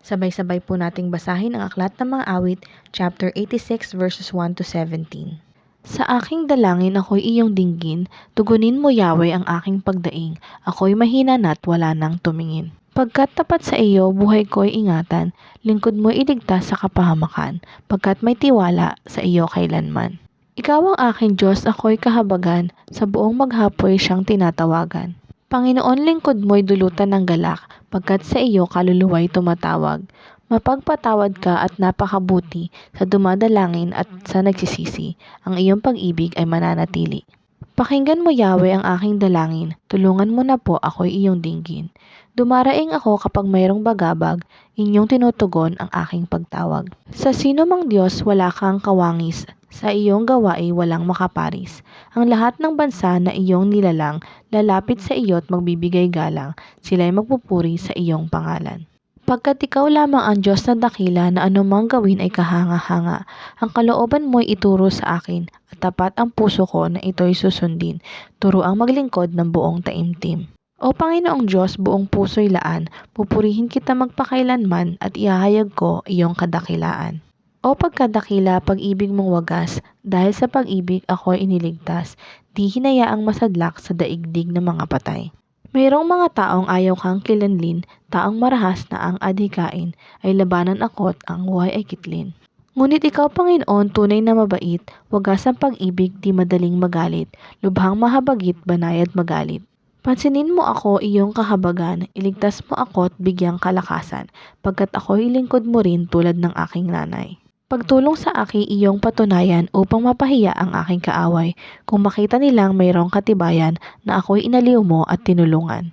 Sabay-sabay po nating basahin ang Aklat ng Mga Awit, chapter 86 verses 1 to 17. Sa aking dalangin ako'y iyong dinggin, tugunin mo Yahweh ang aking pagdaing, ako'y mahina na't wala nang tumingin. Pagkat tapat sa iyo, buhay ko'y ingatan, lingkod mo'y iligtas sa kapahamakan, pagkat may tiwala sa iyo kailanman. Ikaw ang aking Diyos, ako'y kahabagan, sa buong maghapoy siyang tinatawagan. Panginoon, lingkod mo'y dulutan ng galak, pagkat sa iyo kaluluwa'y tumatawag. Mapagpatawad ka at napakabuti sa dumadalangin at sa nagsisisi. Ang iyong pag-ibig ay mananatili. Pakinggan mo Yahweh ang aking dalangin, tulungan mo na po ako'y iyong dinggin. Dumaraing ako kapag mayroong bagabag, inyong tinutugon ang aking pagtawag. Sa sino mang Diyos wala kang kawangis, sa iyong gawain walang makaparis. Ang lahat ng bansa na iyong nilalang, lalapit sa iyo at magbibigay galang, sila'y magpupuri sa iyong pangalan. Pagkat ikaw lamang ang Diyos na dakila na anumang gawin ay kahanga-hanga, ang kalooban mo'y ituro sa akin, at tapat ang puso ko na ito'y susundin, turuang maglingkod ng buong taimtim. O Panginoong Diyos, buong puso'y laan, pupurihin kita magpakailanman at ihahayag ko iyong kadakilaan. O pagkadakila, pag-ibig mong wagas, dahil sa pag-ibig ako'y iniligtas, di hinayaang masadlak sa daigdig ng mga patay. Mayroong mga taong ayaw kang kilanlin, taong marahas na ang adhikain, ay labanan ako't ang buhay ay kitlin. Ngunit ikaw, Panginoon, tunay na mabait, wagas ang pag-ibig, di madaling magalit, lubhang mahabagit, banayad magalit. Pansinin mo ako iyong kahabagan, iligtas mo ako't bigyang kalakasan, pagkat ako'y lingkod mo rin tulad ng aking nanay. Pagtulong sa akin iyong patunayan upang mapahiya ang aking kaaway, kung makita nilang mayroong katibayan na ako'y inaliw mo at tinulungan.